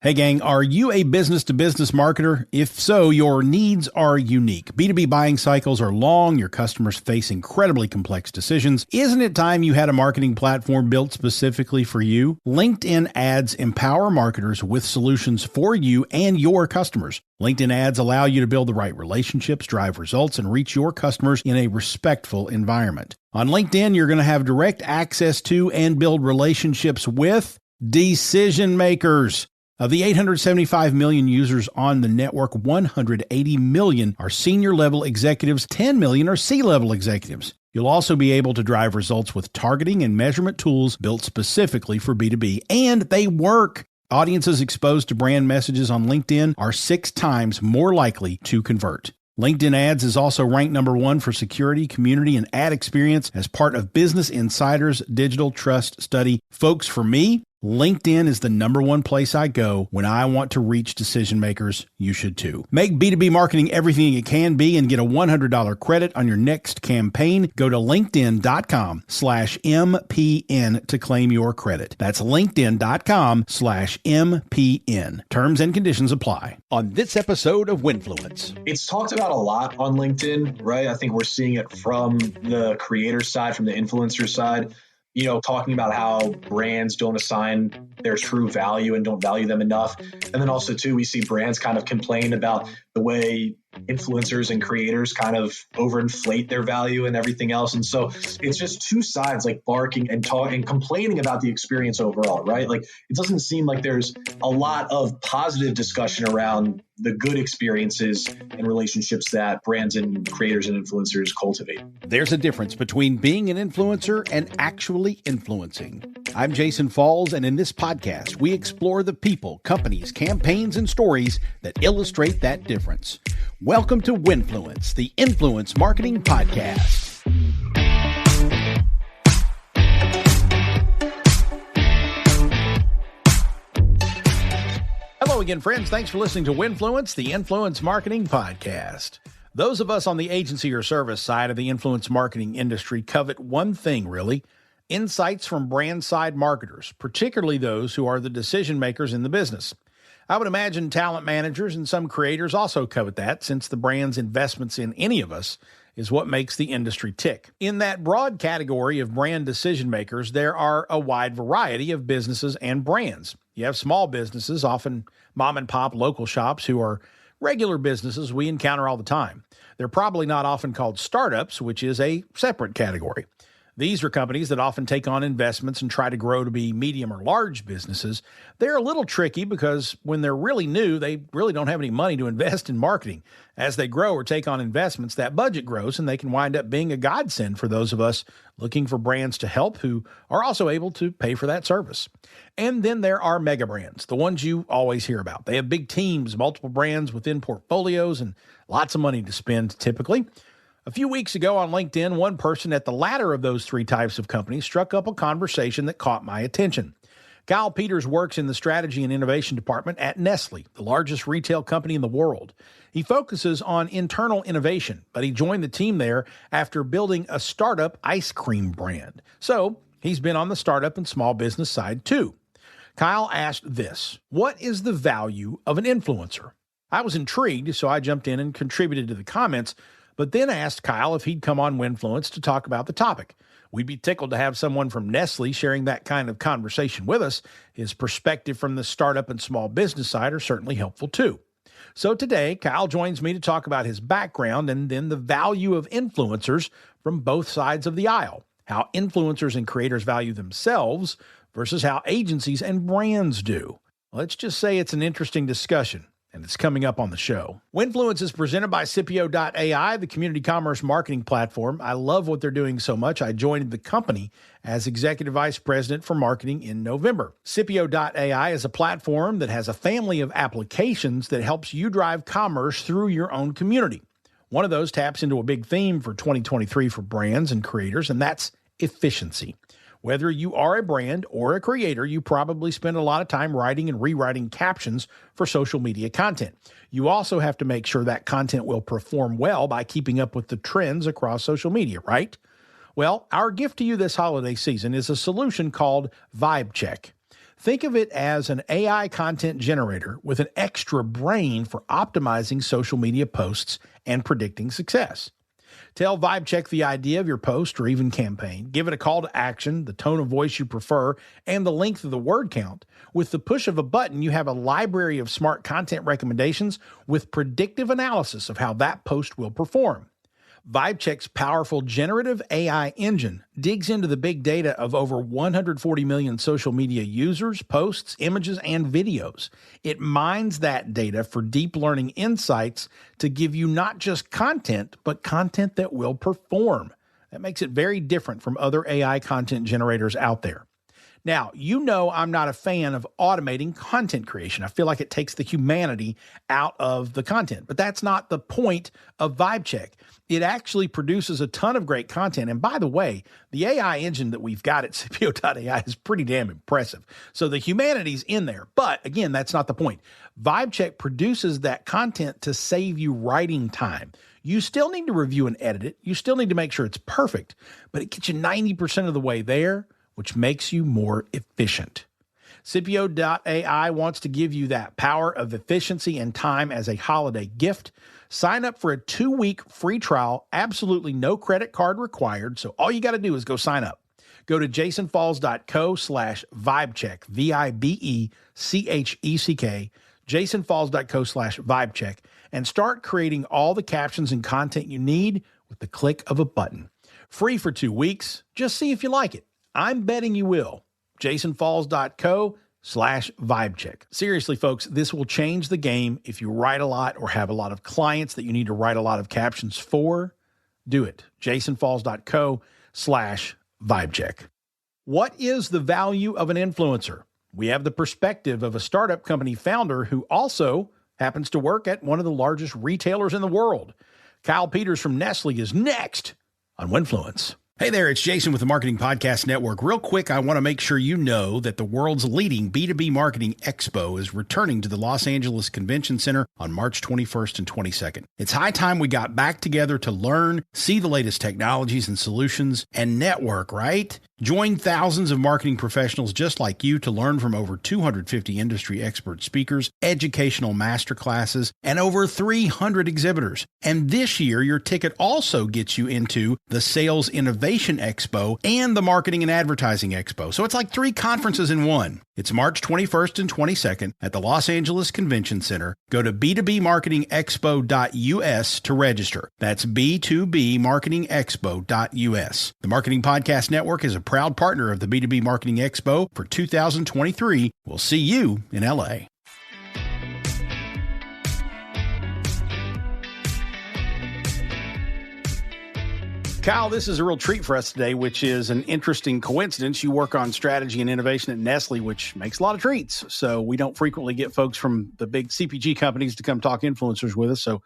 Hey gang, are you a business-to-business marketer? If so, your needs are unique. B2B buying cycles are long, your customers face incredibly complex decisions. Isn't it time you had a marketing platform built specifically for you? LinkedIn ads empower marketers with solutions for you and your customers. LinkedIn ads allow you to build the right relationships, drive results, and reach your customers in a respectful environment. On LinkedIn, you're going to have direct access to and build relationships with decision makers. Of the 875 million users on the network, 180 million are senior-level executives, 10 million are C-level executives. You'll also be able to drive results with targeting and measurement tools built specifically for B2B, and they work. Audiences exposed to brand messages on LinkedIn are 6 times more likely to convert. LinkedIn Ads is also ranked number 1 for security, community, and ad experience as part of Business Insider's Digital Trust Study. Folks, for me, LinkedIn is the number 1 place I go when I want to reach decision makers. You should too. Make B2B marketing everything it can be and get a $100 credit on your next campaign. Go to linkedin.com/MPN to claim your credit. That's linkedin.com/MPN. Terms and conditions apply. On this episode of Winfluence. It's talked about a lot on LinkedIn, right? I think we're seeing it from the creator side, from the influencer side. Talking about how brands don't assign their true value and don't value them enough. And then also, too, we see brands kind of complain about the way influencers and creators kind of overinflate their value and everything else. And so it's just two sides like barking and talking and complaining about the experience overall, right? Like it doesn't seem like there's a lot of positive discussion around the good experiences and relationships that brands and creators and influencers cultivate. There's a difference between being an influencer and actually influencing. I'm Jason Falls, and in this podcast, we explore the people, companies, campaigns, and stories that illustrate that difference. Welcome to Winfluence, the Influence Marketing Podcast. Hello again, friends. Thanks for listening to Winfluence, the Influence Marketing Podcast. Those of us on the agency or service side of the influence marketing industry covet one thing, really: insights from brand side marketers, particularly those who are the decision makers in the business. I would imagine talent managers and some creators also covet that, since the brand's investments in any of us is what makes the industry tick. In that broad category of brand decision makers, there are a wide variety of businesses and brands. You have small businesses, often mom and pop local shops, who are regular businesses we encounter all the time. They're probably not often called startups, which is a separate category. These are companies that often take on investments and try to grow to be medium or large businesses. They're a little tricky because when they're really new, they really don't have any money to invest in marketing. As they grow or take on investments, that budget grows, and they can wind up being a godsend for those of us looking for brands to help who are also able to pay for that service. And then there are mega brands, the ones you always hear about. They have big teams, multiple brands within portfolios, and lots of money to spend typically. A few weeks ago on LinkedIn, one person at the latter of those 3 types of companies struck up a conversation that caught my attention. Kyle Peters works in the strategy and innovation department at Nestle, the largest retail company in the world. He focuses on internal innovation, but he joined the team there after building a startup ice cream brand. So he's been on the startup and small business side too. Kyle asked this: what is the value of an influencer? I was intrigued, so I jumped in and contributed to the comments, but then asked Kyle if he'd come on Winfluence to talk about the topic. We'd be tickled to have someone from Nestle sharing that kind of conversation with us. His perspective from the startup and small business side are certainly helpful too. So today, Kyle joins me to talk about his background and then the value of influencers from both sides of the aisle, how influencers and creators value themselves versus how agencies and brands do. Let's just say it's an interesting discussion, and it's coming up on the show. Winfluence is presented by Scipio.ai, the community commerce marketing platform. I love what they're doing so much, I joined the company as Executive Vice President for Marketing in November. Scipio.ai is a platform that has a family of applications that helps you drive commerce through your own community. One of those taps into a big theme for 2023 for brands and creators, and that's efficiency. Whether you are a brand or a creator, you probably spend a lot of time writing and rewriting captions for social media content. You also have to make sure that content will perform well by keeping up with the trends across social media, right? Well, our gift to you this holiday season is a solution called Vibe Check. Think of it as an AI content generator with an extra brain for optimizing social media posts and predicting success. Tell VibeCheck the idea of your post or even campaign. Give it a call to action, the tone of voice you prefer, and the length of the word count. With the push of a button, you have a library of smart content recommendations with predictive analysis of how that post will perform. VibeCheck's powerful generative AI engine digs into the big data of over 140 million social media users, posts, images, and videos. It mines that data for deep learning insights to give you not just content, but content that will perform. That makes it very different from other AI content generators out there. Now, you know I'm not a fan of automating content creation. I feel like it takes the humanity out of the content, but that's not the point of VibeCheck. It actually produces a ton of great content. And by the way, the AI engine that we've got at Scipio.ai is pretty damn impressive. So the humanity's in there. But again, that's not the point. VibeCheck produces that content to save you writing time. You still need to review and edit it. You still need to make sure it's perfect, but it gets you 90% of the way there, which makes you more efficient. Scipio.ai wants to give you that power of efficiency and time as a holiday gift. Sign up for a 2-week free trial, absolutely no credit card required. So all you got to do is go sign up. Go to jasonfalls.co/vibecheck, VIBECHECK, jasonfalls.co/vibecheck, and start creating all the captions and content you need with the click of a button. Free for 2 weeks. Just see if you like it. I'm betting you will. jasonfalls.co/vibecheck. Seriously, folks, this will change the game. If you write a lot or have a lot of clients that you need to write a lot of captions for, do it. jasonfalls.co/vibecheck. What is the value of an influencer? We have the perspective of a startup company founder who also happens to work at one of the largest retailers in the world. Kyle Peters from Nestle is next on Winfluence. Hey there, it's Jason with the Marketing Podcast Network. Real quick, I want to make sure you know that the world's leading B2B Marketing Expo is returning to the Los Angeles Convention Center on March 21st and 22nd. It's high time we got back together to learn, see the latest technologies and solutions, and network, right? Join thousands of marketing professionals just like you to learn from over 250 industry expert speakers, educational masterclasses, and over 300 exhibitors. And this year, your ticket also gets you into the Sales Innovation Expo and the Marketing and Advertising Expo. So it's like 3 conferences in one. It's March 21st and 22nd at the Los Angeles Convention Center. Go to b2bmarketingexpo.us to register. That's b2bmarketingexpo.us. The Marketing Podcast Network is a proud partner of the B2B Marketing Expo for 2023. We'll see you in LA. Kyle, this is a real treat for us today, which is an interesting coincidence. You work on strategy and innovation at Nestle, which makes a lot of treats. So we don't frequently get folks from the big CPG companies to come talk influencers with us. So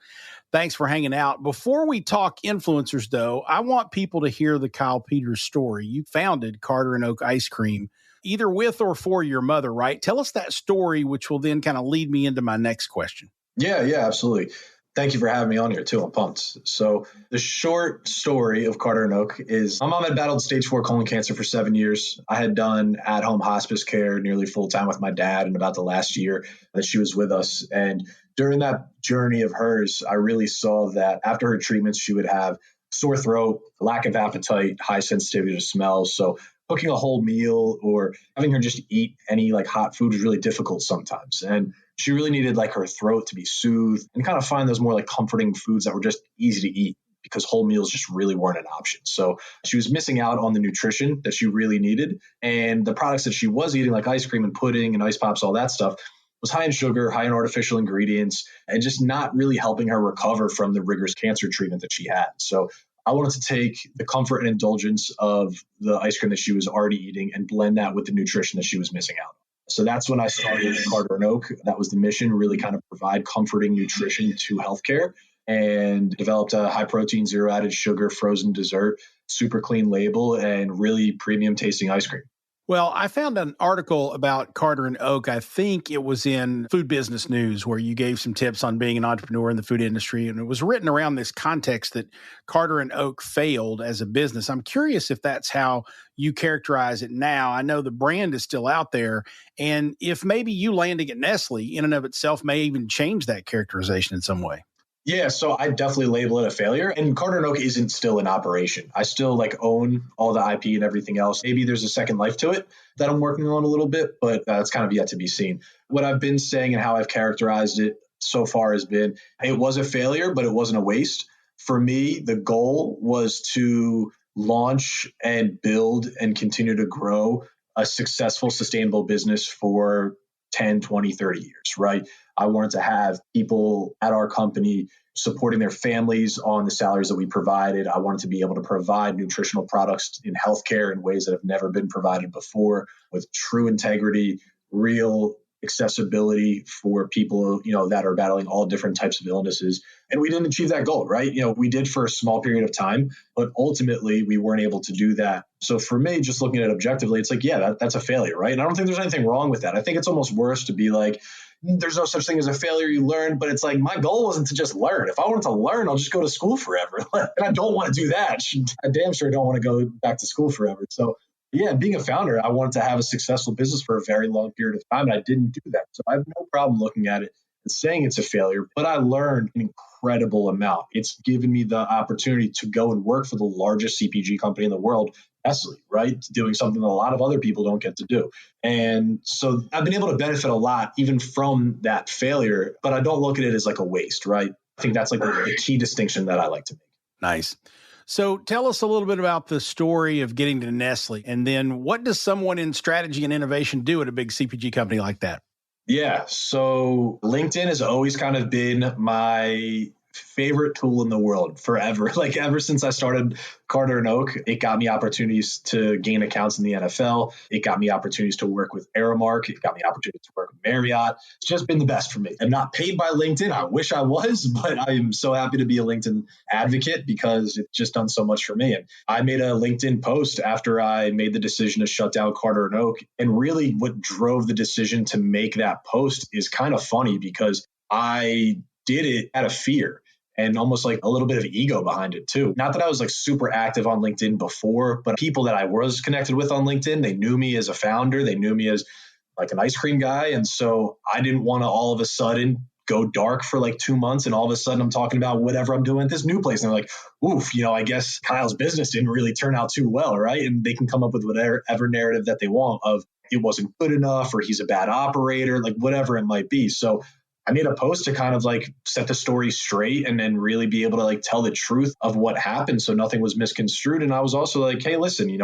thanks for hanging out. Before we talk influencers, though, I want people to hear the Kyle Peters story. You founded Carter and Oak Ice Cream, either with or for your mother, right? Tell us that story, which will then kind of lead me into my next question. Yeah, absolutely. Thank you for having me on here, too. I'm pumped. So the short story of Carter and Oak is my mom had battled stage 4 colon cancer for 7 years. I had done at-home hospice care nearly full-time with my dad in about the last year that she was with us. And during that journey of hers, I really saw that after her treatments, she would have sore throat, lack of appetite, high sensitivity to smells. So cooking a whole meal or having her just eat any like hot food was really difficult sometimes. And she really needed like her throat to be soothed and kind of find those more like comforting foods that were just easy to eat because whole meals just really weren't an option. So she was missing out on the nutrition that she really needed. And the products that she was eating, like ice cream and pudding and ice pops, all that stuff, was high in sugar, high in artificial ingredients, and just not really helping her recover from the rigorous cancer treatment that she had. So I wanted to take the comfort and indulgence of the ice cream that she was already eating and blend that with the nutrition that she was missing out on. So that's when I started Carter and Oak. That was the mission, really kind of provide comforting nutrition to healthcare, and developed a high protein, zero added sugar, frozen dessert, super clean label, and really premium tasting ice cream. Well, I found an article about Carter and Oak. I think it was in Food Business News where you gave some tips on being an entrepreneur in the food industry. And it was written around this context that Carter and Oak failed as a business. I'm curious if that's how you characterize it now. I know the brand is still out there. And if maybe you landing at Nestle in and of itself may even change that characterization in some way. Yeah, so I definitely label it a failure. And Carter and Oak isn't still in operation. I still own all the IP and everything else. Maybe there's a second life to it that I'm working on a little bit, but that's kind of yet to be seen. What I've been saying and how I've characterized it so far has been it was a failure, but it wasn't a waste. For me, the goal was to launch and build and continue to grow a successful, sustainable business for 10, 20, 30 years, right? I wanted to have people at our company supporting their families on the salaries that we provided. I wanted to be able to provide nutritional products in healthcare in ways that have never been provided before with true integrity, real accessibility for people, that are battling all different types of illnesses. And we didn't achieve that goal, right? We did for a small period of time, but ultimately we weren't able to do that. So for me, just looking at it objectively, it's that's a failure, right? And I don't think there's anything wrong with that. I think it's almost worse to be like, there's no such thing as a failure, you learn, but it's my goal wasn't to just learn. If I wanted to learn, I'll just go to school forever. And I don't want to do that. I damn sure don't want to go back to school forever. So yeah, being a founder, I wanted to have a successful business for a very long period of time, and I didn't do that. So I have no problem looking at it and saying it's a failure, but I learned an incredible amount. It's given me the opportunity to go and work for the largest CPG company in the world, Nestle, right? Doing something that a lot of other people don't get to do. And so I've been able to benefit a lot even from that failure, but I don't look at it as a waste, right? I think that's the key distinction that I like to make. Nice. So tell us a little bit about the story of getting to Nestle, and then what does someone in strategy and innovation do at a big CPG company like that? Yeah, so LinkedIn has always kind of been my favorite tool in the world forever. Ever since I started Carter and Oak, it got me opportunities to gain accounts in the NFL. It got me opportunities to work with Aramark. It got me opportunities to work with Marriott. It's just been the best for me. I'm not paid by LinkedIn. I wish I was, but I am so happy to be a LinkedIn advocate because it's just done so much for me. And I made a LinkedIn post after I made the decision to shut down Carter and Oak. And really what drove the decision to make that post is kind of funny because I did it out of fear and almost a little bit of ego behind it too. Not that I was super active on LinkedIn before, but people that I was connected with on LinkedIn, they knew me as a founder. They knew me as an ice cream guy. And so I didn't want to all of a sudden go dark for 2 months. And all of a sudden I'm talking about whatever I'm doing at this new place. And they're like, oof, I guess Kyle's business didn't really turn out too well, right? And they can come up with whatever narrative that they want of it wasn't good enough or he's a bad operator, whatever it might be. So I made a post to kind of set the story straight and then really be able to tell the truth of what happened so nothing was misconstrued. And I was also hey, listen,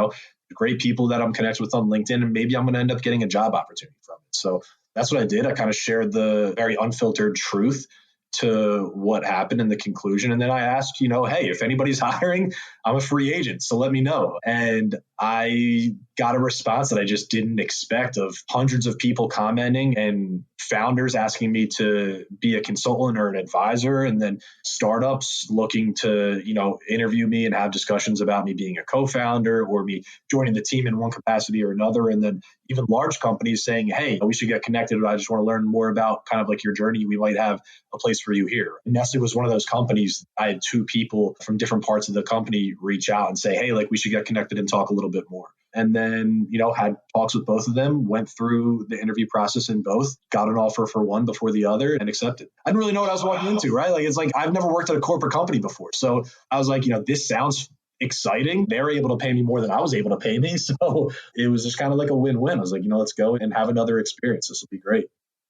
great people that I'm connected with on LinkedIn, and maybe I'm going to end up getting a job opportunity from it. So that's what I did. I kind of shared the very unfiltered truth to what happened in the conclusion. And then I asked, hey, if anybody's hiring, I'm a free agent, so let me know. And I got a response that I just didn't expect of hundreds of people commenting and founders asking me to be a consultant or an advisor, and then startups looking to, interview me and have discussions about me being a co-founder or me joining the team in one capacity or another. And then even large companies saying, hey, we should get connected. I just want to learn more about kind of your journey. We might have a place for you here. And Nestle was one of those companies. I had two people from different parts of the company reach out and say, hey, we should get connected and talk a little bit more. And then, had talks with both of them, went through the interview process in both, got an offer for one before the other and accepted. I didn't really know what I was walking into, right? I've never worked at a corporate company before. So I was this sounds exciting. They're able to pay me more than I was able to pay me. So it was just kind of a win-win. I was let's go and have another experience. This will be great.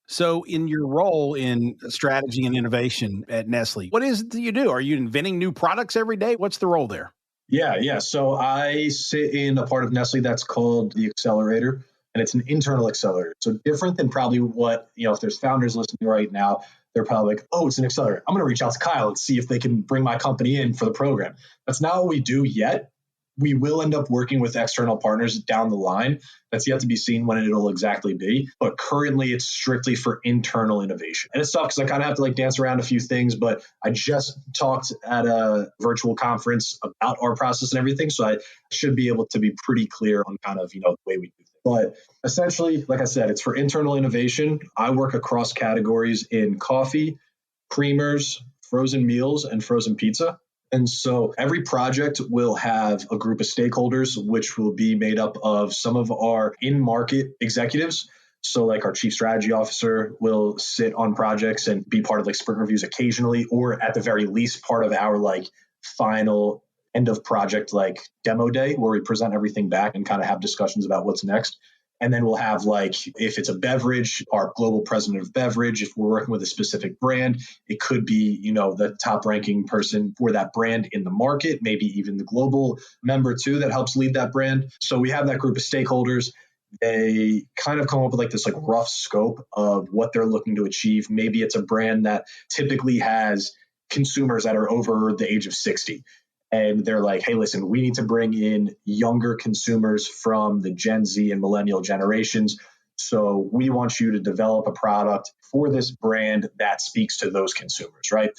So in your role in strategy and innovation at Nestle, what is it that you do? Are you inventing new products every day? What's the role there? Yeah. So I sit in a part of Nestle that's called the accelerator, and it's an internal accelerator. So different than probably what, if there's founders listening right now, they're probably oh, it's an accelerator. I'm going to reach out to Kyle and see if they can bring my company in for the program. That's not what we do yet. We will end up working with external partners down the line. That's yet to be seen when it'll exactly be. But currently, it's strictly for internal innovation. And it's tough because I kind of have to dance around a few things. But I just talked at a virtual conference about our process and everything. So I should be able to be pretty clear on kind of, the way we do things. But essentially, like I said, it's for internal innovation. I work across categories in coffee, creamers, frozen meals, and frozen pizza. And so every project will have a group of stakeholders, which will be made up of some of our in market executives. So, like our chief strategy officer will sit on projects and be part of like sprint reviews occasionally, or at the very least, part of our like final end of project like demo day where we present everything back and kind of have discussions about what's next. And then we'll have like, if it's a beverage, our global president of beverage. If we're working with a specific brand, it could be, the top ranking person for that brand in the market, maybe even the global member too that helps lead that brand. So we have that group of stakeholders. They kind of come up with like this like rough scope of what they're looking to achieve. Maybe it's a brand that typically has consumers that are over the age of 60. And they're like, hey, listen, we need to bring in younger consumers from the Gen Z and millennial generations. So we want you to develop a product for this brand that speaks to those consumers, right?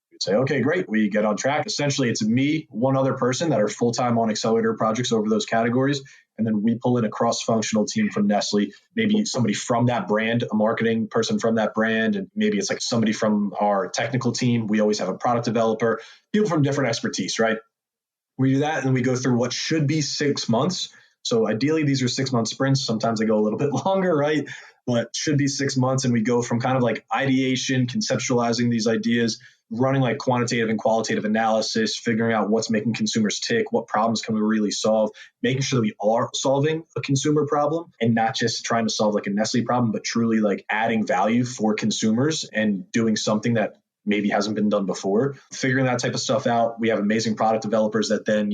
You'd say, okay, great. We get on track. Essentially, it's me, one other person that are full-time on accelerator projects over those categories. And then we pull in a cross-functional team from Nestle, maybe somebody from that brand, a marketing person from that brand, and maybe it's like somebody from our technical team. We always have a product developer, people from different expertise, right? We do that and we go through what should be 6 months. So ideally, these are 6-month sprints. Sometimes they go a little bit longer, right? But should be 6 months. And we go from kind of like ideation, conceptualizing these ideas, running like quantitative and qualitative analysis, figuring out what's making consumers tick, what problems can we really solve, making sure that we are solving a consumer problem and not just trying to solve like a Nestle problem, but truly like adding value for consumers and doing something that maybe hasn't been done before. Figuring that type of stuff out. We have amazing product developers that then,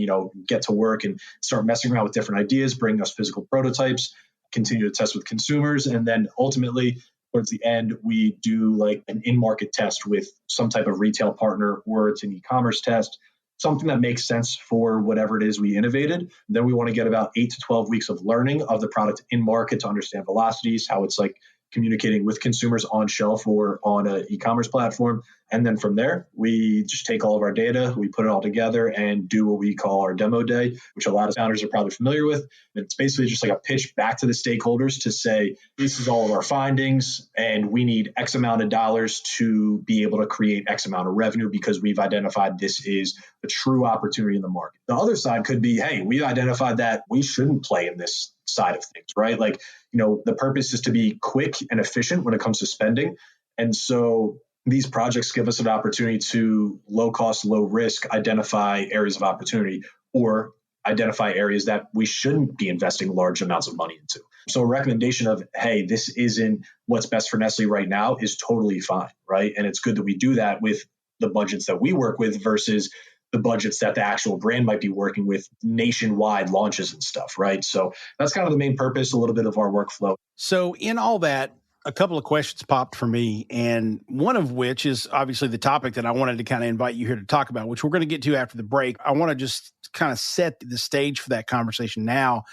get to work and start messing around with different ideas, bring us physical prototypes, continue to test with consumers. And then ultimately, towards the end, we do like an in-market test with some type of retail partner, or it's an e-commerce test, something that makes sense for whatever it is we innovated. Then we want to get about 8 to 12 weeks of learning of the product in market to understand velocities, how it's like communicating with consumers on shelf or on an e-commerce platform. And then from there, we just take all of our data, we put it all together and do what we call our demo day, which a lot of founders are probably familiar with. It's basically just like a pitch back to the stakeholders to say, this is all of our findings, and we need X amount of dollars to be able to create X amount of revenue because we've identified this is a true opportunity in the market. The other side could be, hey, we identified that we shouldn't play in this side of things, right? Like, the purpose is to be quick and efficient when it comes to spending. And so these projects give us an opportunity to low cost, low risk, identify areas of opportunity or identify areas that we shouldn't be investing large amounts of money into. So a recommendation of, hey, this isn't what's best for Nestle right now is totally fine, right? And it's good that we do that with the budgets that we work with versus the budgets that the actual brand might be working with nationwide launches and stuff, right? So that's kind of the main purpose, a little bit of our workflow. So in all that, a couple of questions popped for me, and one of which is obviously the topic that I wanted to kind of invite you here to talk about, which we're going to get to after the break. I want to just kind of set the stage for that conversation now.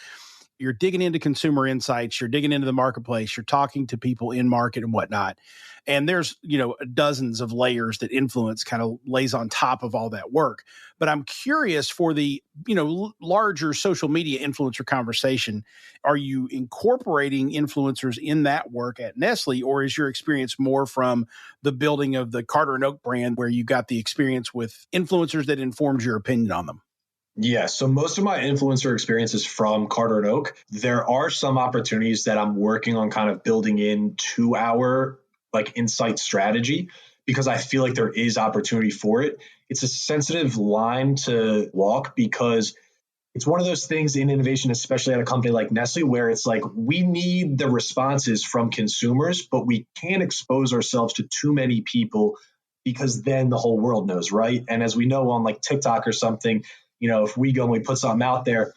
You're digging into consumer insights, you're digging into the marketplace, you're talking to people in market and whatnot. And there's, dozens of layers that Winfluence kind of lays on top of all that work. But I'm curious for the, larger social media influencer conversation, are you incorporating influencers in that work at Nestle, or is your experience more from the building of the Carter and Oak brand where you got the experience with influencers that informed your opinion on them? Yeah, so most of my influencer experience is from Carter and Oak. There are some opportunities that I'm working on kind of building into our like insight strategy because I feel like there is opportunity for it. It's a sensitive line to walk because it's one of those things in innovation, especially at a company like Nestle, where it's like we need the responses from consumers, but we can't expose ourselves to too many people because then the whole world knows, right? And as we know on like TikTok or something, if we go and we put something out there,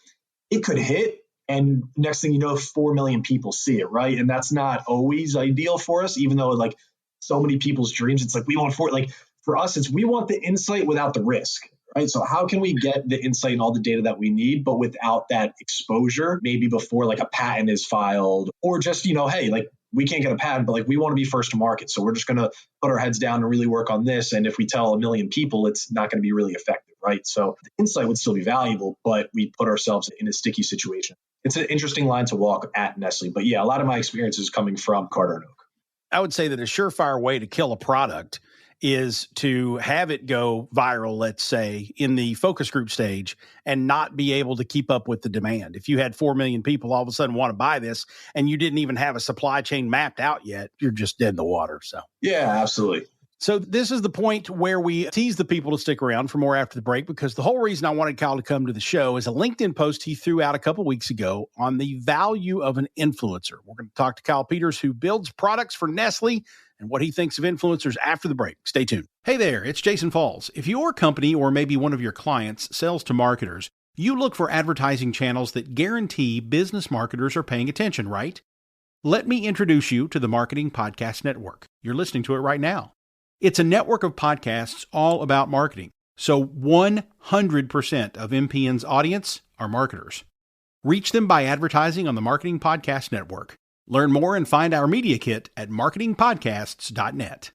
it could hit. And next thing you know, 4 million people see it, right? And that's not always ideal for us, even though like so many people's dreams, it's like we want for us, it's we want the insight without the risk, right? So how can we get the insight and all the data that we need, but without that exposure, maybe before like a patent is filed or just, hey, like we can't get a patent, but like we want to be first to market. So we're just going to put our heads down and really work on this. And if we tell 1 million people, it's not going to be really effective. right? So the insight would still be valuable, but we put ourselves in a sticky situation. It's an interesting line to walk at Nestle. But yeah, a lot of my experience is coming from Carter and Oak. I would say that a surefire way to kill a product is to have it go viral, let's say, in the focus group stage and not be able to keep up with the demand. If you had 4 million people all of a sudden want to buy this and you didn't even have a supply chain mapped out yet, you're just dead in the water. Yeah, absolutely. So this is the point where we tease the people to stick around for more after the break, because the whole reason I wanted Kyle to come to the show is a LinkedIn post he threw out a couple weeks ago on the value of an influencer. We're going to talk to Kyle Peters, who builds products for Nestle, and what he thinks of influencers after the break. Stay tuned. Hey there, it's Jason Falls. If your company or maybe one of your clients sells to marketers, you look for advertising channels that guarantee business marketers are paying attention, right? Let me introduce you to the Marketing Podcast Network. You're listening to it right now. It's a network of podcasts all about marketing. So 100% of MPN's audience are marketers. Reach them by advertising on the Marketing Podcast Network. Learn more and find our media kit at marketingpodcasts.net.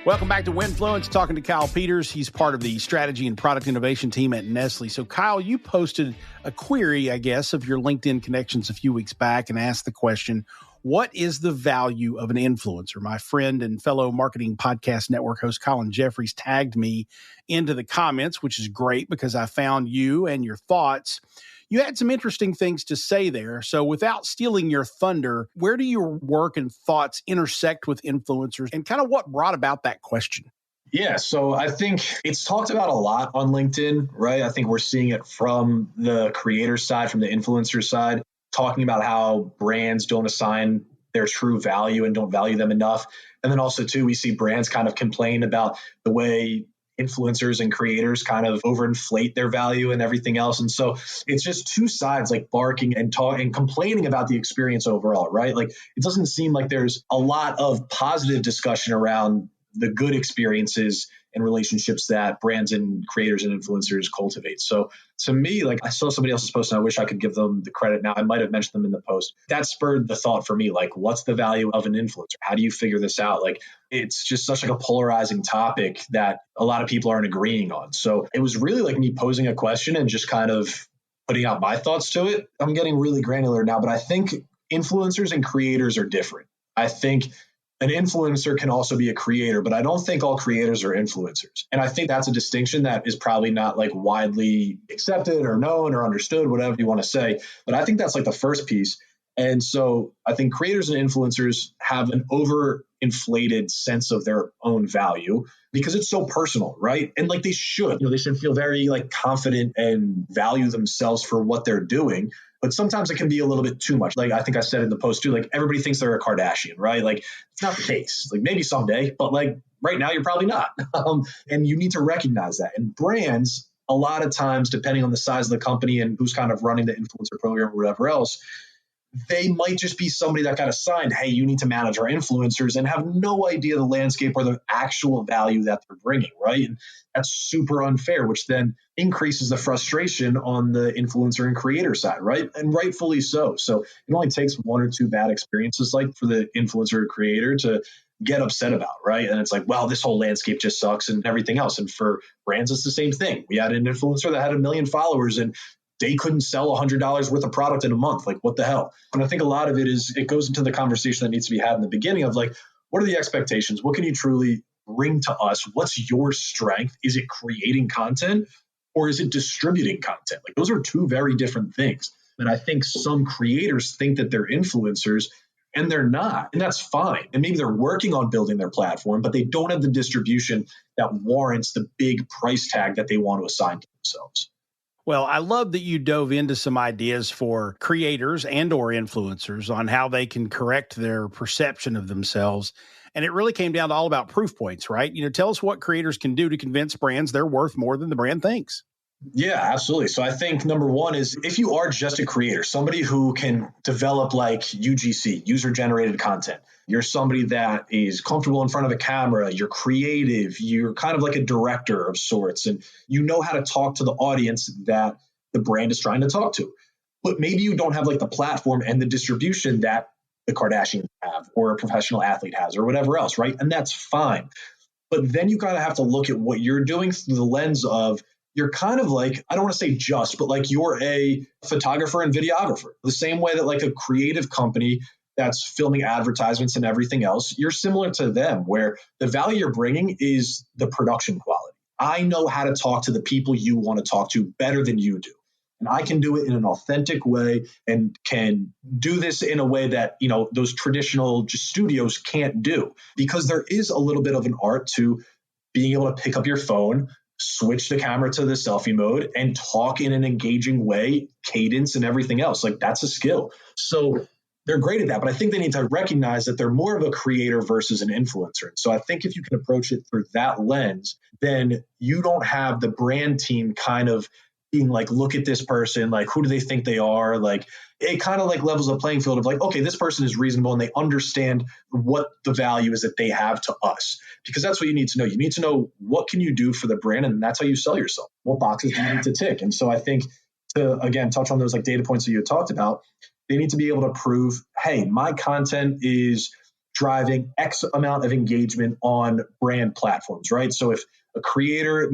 Welcome back to Winfluence, talking to Kyle Peters. He's part of the strategy and product innovation team at Nestle. So, Kyle, you posted a query, I guess, of your LinkedIn connections a few weeks back and asked the question, what is the value of an influencer? My friend and fellow Marketing Podcast Network host Colin Jeffries tagged me into the comments, which is great because I found you and your thoughts. You had some interesting things to say there. So without stealing your thunder, where do your work and thoughts intersect with influencers, and kind of what brought about that question? Yeah, so I think it's talked about a lot on LinkedIn, right? I think we're seeing it from the creator side, from the influencer side, talking about how brands don't assign their true value and don't value them enough. And then also, too, we see brands kind of complain about the way influencers and creators kind of overinflate their value and everything else. And so it's just two sides like barking and talking and complaining about the experience overall, right? Like it doesn't seem like there's a lot of positive discussion around the good experiences and relationships that brands and creators and influencers cultivate. So to me, like I saw somebody else's post and I wish I could give them the credit. Now I might have mentioned them in the post. That spurred the thought for me, like, what's the value of an influencer? How do you figure this out? Like, it's just such like a polarizing topic that a lot of people aren't agreeing on. So it was really like me posing a question and just kind of putting out my thoughts to it. I'm getting really granular now, but I think influencers and creators are different. I think an influencer can also be a creator, but I don't think all creators are influencers. And I think that's a distinction that is probably not like widely accepted or known or understood, whatever you want to say. But I think that's like the first piece. And so I think creators and influencers have an overinflated sense of their own value because it's so personal, right? And like they should, they should feel very like confident and value themselves for what they're doing. But sometimes it can be a little bit too much. Like I think I said in the post too, like everybody thinks they're a Kardashian, right? Like it's not the case. Like maybe someday, but like right now you're probably not. And you need to recognize that. And brands, a lot of times, depending on the size of the company and who's kind of running the influencer program or whatever else, they might just be somebody that got assigned, hey, you need to manage our influencers, and have no idea the landscape or the actual value that they're bringing, right? And that's super unfair, which then increases the frustration on the influencer and creator side, right? And rightfully so. So it only takes one or two bad experiences like for the influencer or creator to get upset about, right? And it's like, well, this whole landscape just sucks and everything else. And for brands, it's the same thing. We had an influencer that had 1 million followers and they couldn't sell $100 worth of product in a month. Like, what the hell? And I think a lot of it goes into the conversation that needs to be had in the beginning of like, what are the expectations? What can you truly bring to us? What's your strength? Is it creating content or is it distributing content? Like those are two very different things. And I think some creators think that they're influencers and they're not. And that's fine. And maybe they're working on building their platform, but they don't have the distribution that warrants the big price tag that they want to assign to themselves. Well, I love that you dove into some ideas for creators and or influencers on how they can correct their perception of themselves. And it really came down to all about proof points, right? Tell us what creators can do to convince brands they're worth more than the brand thinks. Yeah, absolutely. So I think number one is if you are just a creator, somebody who can develop like UGC, user generated content, you're somebody that is comfortable in front of a camera, you're creative, you're kind of like a director of sorts, and you know how to talk to the audience that the brand is trying to talk to. But maybe you don't have like the platform and the distribution that the Kardashians have or a professional athlete has or whatever else, right? And that's fine. But then you kind of have to look at what you're doing through the lens of you're kind of like, I don't want to say just, but like you're a photographer and videographer. The same way that like a creative company that's filming advertisements and everything else, you're similar to them where the value you're bringing is the production quality. I know how to talk to the people you want to talk to better than you do. And I can do it in an authentic way and can do this in a way that, you know, those traditional just studios can't do, because there is a little bit of an art to being able to pick up your phone, switch the camera to the selfie mode and talk in an engaging way, cadence and everything else. Like that's a skill. So they're great at that, but I think they need to recognize that they're more of a creator versus an influencer. So I think if you can approach it through that lens, then you don't have the brand team kind of being like, look at this person, like, who do they think they are? Like, it kind of like levels the playing field of like, okay, this person is reasonable and they understand what the value is that they have to us, because that's what you need to know. You need to know what can you do for the brand, and that's how you sell yourself. What boxes do you need to tick? And so I think to, again, touch on those like data points that you had talked about, they need to be able to prove, hey, my content is driving X amount of engagement on brand platforms, right? So if a creator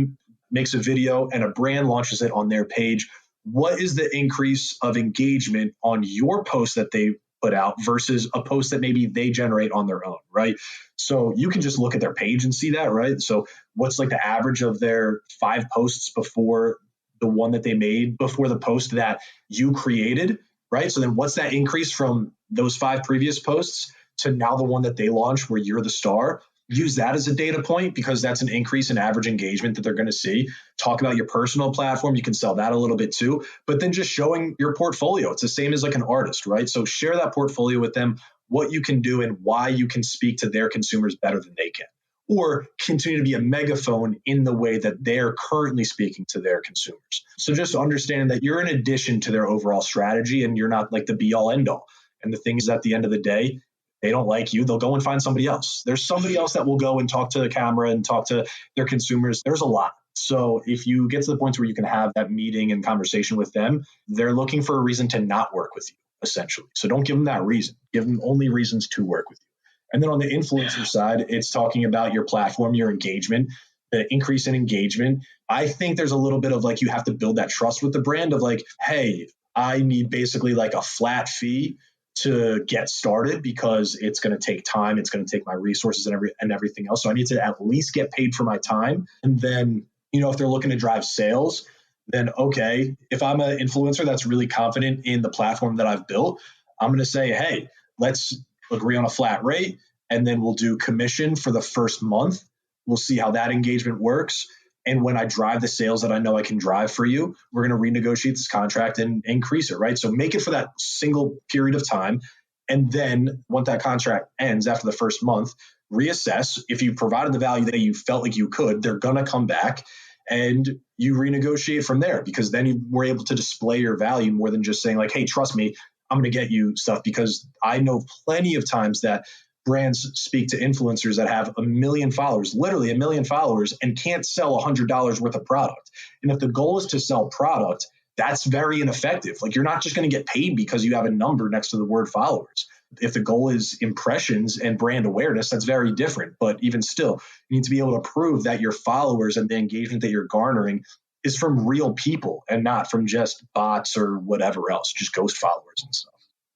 makes a video and a brand launches it on their page, what is the increase of engagement on your post that they put out versus a post that maybe they generate on their own, right? So you can just look at their page and see that, right? So what's like the average of their 5 posts before the one that they made, before the post that you created, right? So then what's that increase from those 5 previous posts to now the one that they launched where you're the star? Use that as a data point, because that's an increase in average engagement that they're going to see. Talk about your personal platform. You can sell that a little bit too, but then just showing your portfolio. It's the same as like an artist, right? So share that portfolio with them, what you can do and why you can speak to their consumers better than they can, or continue to be a megaphone in the way that they're currently speaking to their consumers. So just understand that you're an addition to their overall strategy and you're not like the be all end all. And the thing is, at the end of the day, they don't like you, they'll go and find somebody else. There's somebody else that will go and talk to the camera and talk to their consumers. There's a lot. So if you get to the point where you can have that meeting and conversation with them, they're looking for a reason to not work with you, essentially. So don't give them that reason. Give them only reasons to work with you. And then on the influencer side, it's talking about your platform, your engagement, the increase in engagement. I think there's a little bit of like, you have to build that trust with the brand of like, hey, I need basically like a flat fee to get started because it's going to take time. It's going to take my resources and everything else. So I need to at least get paid for my time. And then, you know, if they're looking to drive sales, then okay, if I'm an influencer that's really confident in the platform that I've built, I'm going to say, hey, let's agree on a flat rate, and then we'll do commission for the first month. We'll see how that engagement works. And when I drive the sales that I know I can drive for you, we're going to renegotiate this contract and increase it, right? So make it for that single period of time. And then once that contract ends after the first month, reassess. If you provided the value that you felt like you could, they're going to come back and you renegotiate from there, because then you were able to display your value more than just saying like, hey, trust me, I'm going to get you stuff. Because I know plenty of times that brands speak to influencers that have 1 million followers, literally 1 million followers, and can't sell $100 worth of product. And if the goal is to sell product, that's very ineffective. Like, you're not just going to get paid because you have a number next to the word followers. If the goal is impressions and brand awareness, that's very different. But even still, you need to be able to prove that your followers and the engagement that you're garnering is from real people and not from just bots or whatever else, just ghost followers and stuff.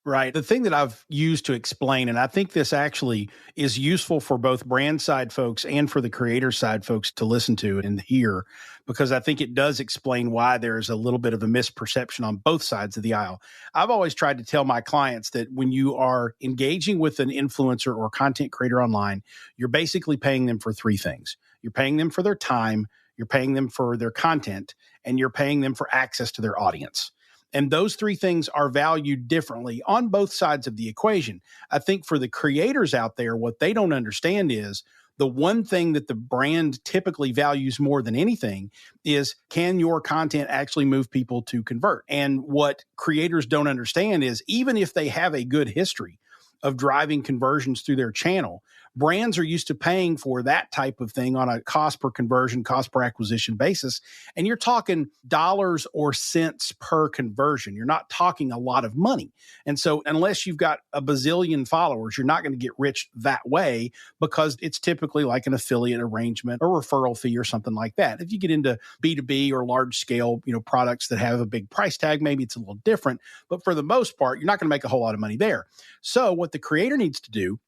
Right. The thing that I've used to explain, and I think this actually is useful for both brand side folks and for the creator side folks to listen to and hear, because I think it does explain why there's a little bit of a misperception on both sides of the aisle. I've always tried to tell my clients that when you are engaging with an influencer or content creator online, you're basically paying them for 3 things. You're paying them for their time, you're paying them for their content, and you're paying them for access to their audience. And those 3 things are valued differently on both sides of the equation. I think for the creators out there, what they don't understand is the one thing that the brand typically values more than anything is, can your content actually move people to convert? And what creators don't understand is, even if they have a good history of driving conversions through their channel, Brands are used to paying for that type of thing on a cost per conversion, cost per acquisition basis. And you're talking dollars or cents per conversion. You're not talking a lot of money. And so unless you've got a bazillion followers, you're not going to get rich that way, because it's typically like an affiliate arrangement or referral fee or something like that. If you get into B2B or large scale, products that have a big price tag, maybe it's a little different. But for the most part, you're not going to make a whole lot of money there. So what the creator needs to do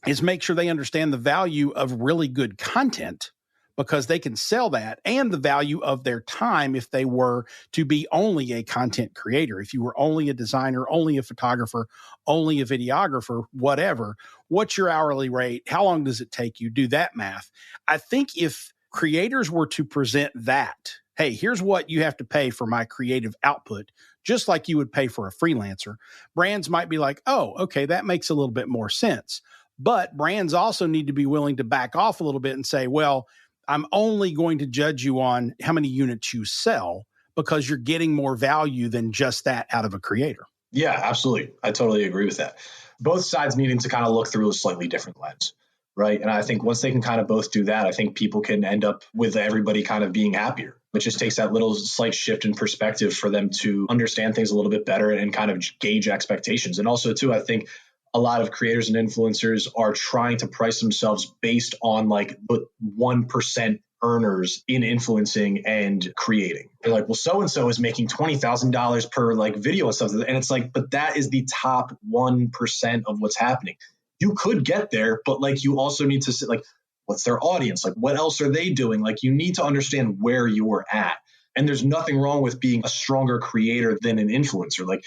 is make sure they understand the value of really good content, because they can sell that, and the value of their time if they were to be only a content creator. If you were only a designer, only a photographer, only a videographer, whatever, what's your hourly rate? How long does it take you? Do that math. I think if creators were to present that, hey, here's what you have to pay for my creative output, just like you would pay for a freelancer, brands might be like, oh, okay, that makes a little bit more sense. But brands also need to be willing to back off a little bit and say, well, I'm only going to judge you on how many units you sell, because you're getting more value than just that out of a creator. Yeah, absolutely. I totally agree with that. Both sides needing to kind of look through a slightly different lens, right? And I think once they can kind of both do that, I think people can end up with everybody kind of being happier. It just takes that little slight shift in perspective for them to understand things a little bit better and kind of gauge expectations. And also, too, I think a lot of creators and influencers are trying to price themselves based on like the 1% earners in influencing and creating. They're like, well, so-and-so is making $20,000 per like video and stuff. And it's like, but that is the top 1% of what's happening. You could get there, but like, you also need to sit like, what's their audience? Like, what else are they doing? Like, you need to understand where you're at. And there's nothing wrong with being a stronger creator than an influencer. Like,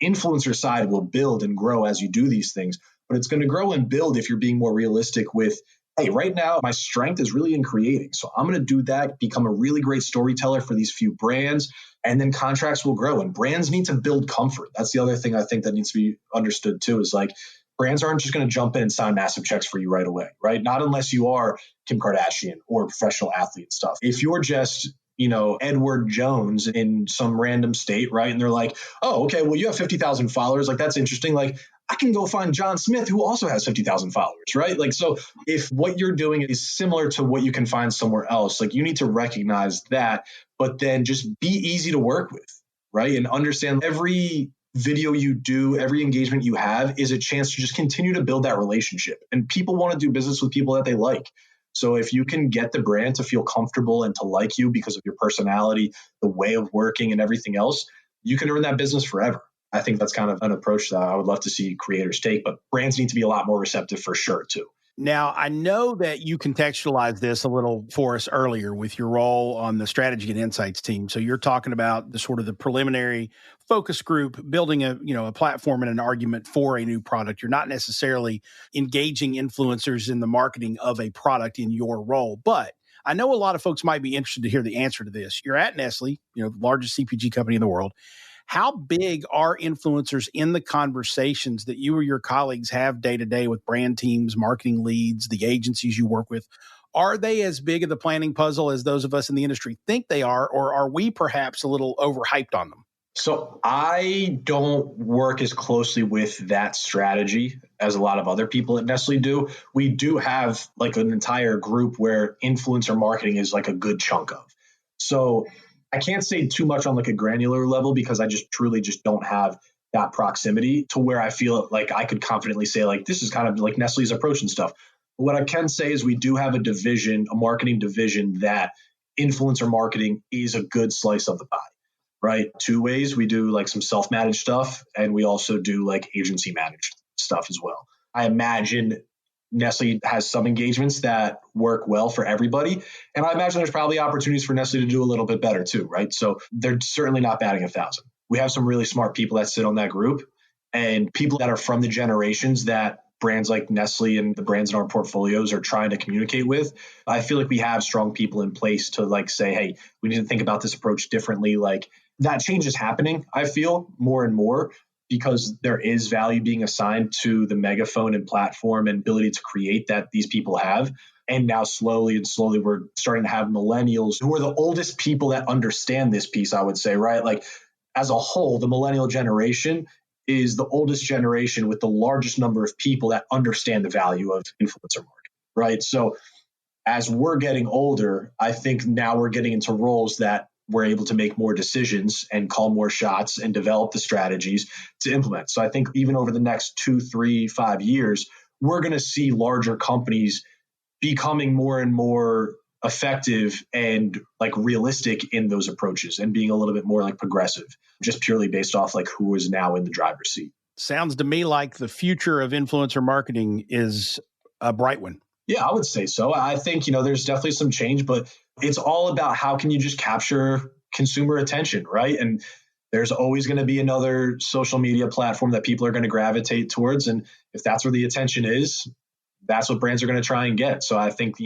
influencer side will build and grow as you do these things, but it's going to grow and build if you're being more realistic with, hey, right now my strength is really in creating. So I'm going to do that, become a really great storyteller for these few brands, and then contracts will grow. And brands need to build comfort. That's the other thing I think that needs to be understood too, is like, brands aren't just going to jump in and sign massive checks for you right away, right? Not unless you are Kim Kardashian or a professional athlete and stuff. If you're just Edward Jones in some random state, right? And they're like, oh, okay, well, you have 50,000 followers. Like, that's interesting. Like, I can go find John Smith, who also has 50,000 followers, right? Like, so if what you're doing is similar to what you can find somewhere else, like, you need to recognize that, but then just be easy to work with, right? And understand every video you do, every engagement you have is a chance to just continue to build that relationship. And people want to do business with people that they like. So if you can get the brand to feel comfortable and to like you because of your personality, the way of working and everything else, you can earn that business forever. I think that's kind of an approach that I would love to see creators take, but brands need to be a lot more receptive for sure too. Now, I know that you contextualized this a little for us earlier with your role on the strategy and insights team. So you're talking about the sort of the preliminary focus group, building a platform and an argument for a new product. You're not necessarily engaging influencers in the marketing of a product in your role, but I know a lot of folks might be interested to hear the answer to this. You're at Nestle, the largest CPG company in the world. How big are influencers in the conversations that you or your colleagues have day to day with brand teams, marketing leads, the agencies you work with? Are they as big of the planning puzzle as those of us in the industry think they are, or are we perhaps a little overhyped on them? So I don't work as closely with that strategy as a lot of other people at Nestle do. We do have like an entire group where influencer marketing is like a good chunk of. So I can't say too much on like a granular level because I just truly just don't have that proximity to where I feel like I could confidently say like, this is kind of like Nestle's approach and stuff. But what I can say is we do have a division, a marketing division that influencer marketing is a good slice of the pie, right? Two ways. We do like some self-managed stuff and we also do like agency managed stuff as well. I imagine Nestle has some engagements that work well for everybody. And I imagine there's probably opportunities for Nestle to do a little bit better too, right? So they're certainly not batting 1,000. We have some really smart people that sit on that group and people that are from the generations that brands like Nestle and the brands in our portfolios are trying to communicate with. I feel like we have strong people in place to like say, hey, we need to think about this approach differently. Like that change is happening, I feel, more and more, because there is value being assigned to the megaphone and platform and ability to create that these people have. And now slowly, we're starting to have millennials who are the oldest people that understand this piece, I would say, right? Like as a whole, the millennial generation is the oldest generation with the largest number of people that understand the value of influencer marketing, right? So as we're getting older, I think now we're getting into roles that we're able to make more decisions and call more shots and develop the strategies to implement. So I think even over the next 2, 3, 5 years, we're going to see larger companies becoming more and more effective and like realistic in those approaches and being a little bit more like progressive, just purely based off like who is now in the driver's seat. Sounds to me like the future of influencer marketing is a bright one. Yeah, I would say so. I think, there's definitely some change, but it's all about how can you just capture consumer attention, right? And there's always going to be another social media platform that people are going to gravitate towards. And if that's where the attention is, that's what brands are going to try and get. So I think,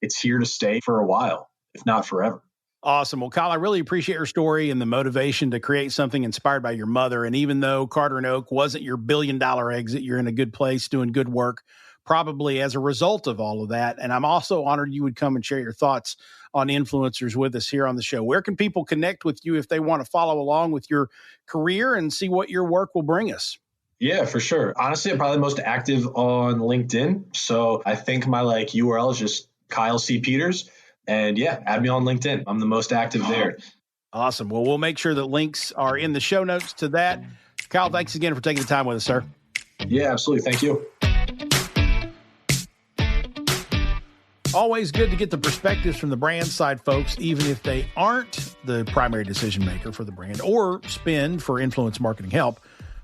it's here to stay for a while, if not forever. Awesome. Well, Kyle, I really appreciate your story and the motivation to create something inspired by your mother. And even though Carter and Oak wasn't your billion-dollar exit, you're in a good place doing good work, probably as a result of all of that. And I'm also honored you would come and share your thoughts on influencers with us here on the show. Where can people connect with you if they want to follow along with your career and see what your work will bring us? Yeah, for sure. Honestly, I'm probably most active on LinkedIn. So I think my URL is just Kyle C. Peters. And yeah, add me on LinkedIn. I'm the most active there. Awesome. Well, we'll make sure that links are in the show notes to that. Kyle, thanks again for taking the time with us, sir. Yeah, absolutely. Thank you. Always good to get the perspectives from the brand side folks, even if they aren't the primary decision maker for the brand or spend for influence marketing help.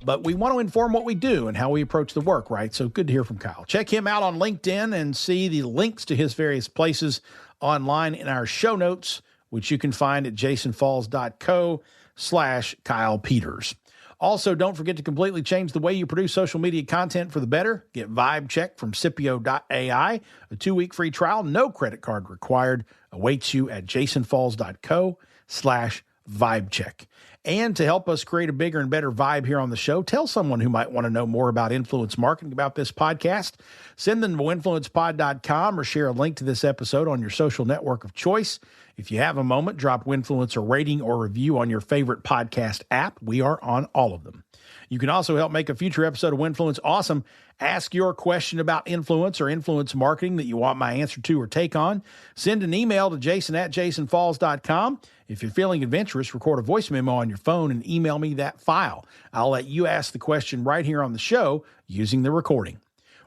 But we want to inform what we do and how we approach the work, right? So good to hear from Kyle. Check him out on LinkedIn and see the links to his various places online in our show notes, which you can find at jasonfalls.co/Kyle Peters. Also, don't forget to completely change the way you produce social media content for the better. Get Vibe Check from Scipio.ai. A 2-week free trial, no credit card required, awaits you at jasonfalls.co/VibeCheck. And to help us create a bigger and better vibe here on the show, tell someone who might want to know more about influence marketing, about this podcast. Send them to winfluencepod.com or share a link to this episode on your social network of choice. If you have a moment, drop Winfluence a rating or review on your favorite podcast app. We are on all of them. You can also help make a future episode of Winfluence awesome. Ask your question about influence or influence marketing that you want my answer to or take on. Send an email to jason@jasonfalls.com. If you're feeling adventurous, record a voice memo on your phone and email me that file. I'll let you ask the question right here on the show using the recording.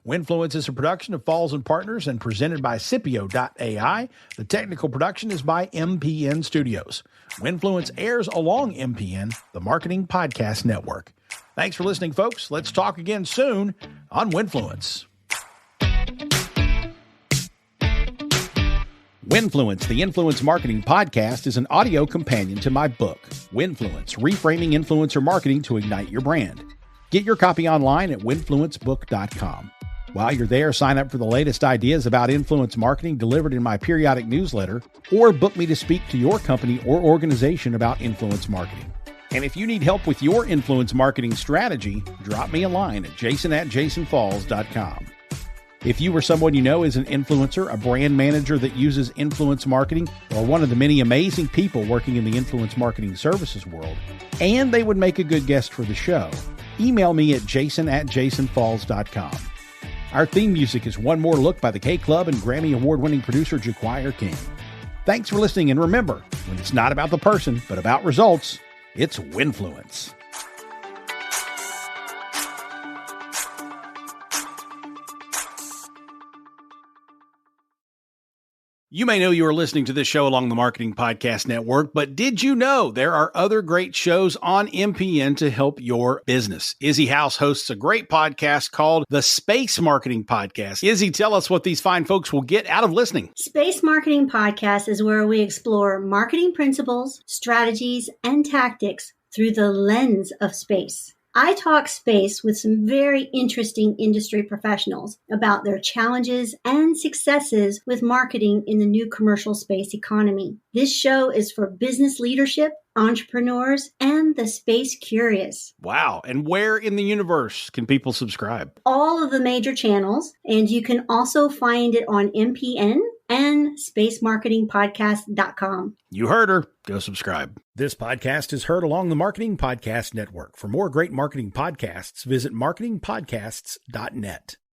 Winfluence is a production of Falls & Partners and presented by Scipio.ai. The technical production is by MPN Studios. Winfluence airs along MPN, the Marketing Podcast Network. Thanks for listening, folks. Let's talk again soon on Winfluence. Winfluence, the Influence Marketing Podcast, is an audio companion to my book, Winfluence, Reframing Influencer Marketing to Ignite Your Brand. Get your copy online at winfluencebook.com. While you're there, sign up for the latest ideas about influence marketing delivered in my periodic newsletter, or book me to speak to your company or organization about influence marketing. And if you need help with your influence marketing strategy, drop me a line at jason@jasonfalls.com. If you or someone you know is an influencer, a brand manager that uses influence marketing, or one of the many amazing people working in the influence marketing services world, and they would make a good guest for the show, email me at jason@jasonfalls.com. Our theme music is One More Look by the K-Club and Grammy Award-winning producer Jaquire King. Thanks for listening, and remember, when it's not about the person, but about results, it's Winfluence. You may know you are listening to this show along the Marketing Podcast Network, but did you know there are other great shows on MPN to help your business? Izzy House hosts a great podcast called the Space Marketing Podcast. Izzy, tell us what these fine folks will get out of listening. Space Marketing Podcast is where we explore marketing principles, strategies, and tactics through the lens of space. I talk space with some very interesting industry professionals about their challenges and successes with marketing in the new commercial space economy. This show is for business leadership, entrepreneurs, and the space curious. Wow. And where in the universe can people subscribe? All of the major channels, and you can also find it on MPN and spacemarketingpodcast.com. You heard her. Go subscribe. This podcast is heard along the Marketing Podcast Network. For more great marketing podcasts, visit marketingpodcasts.net.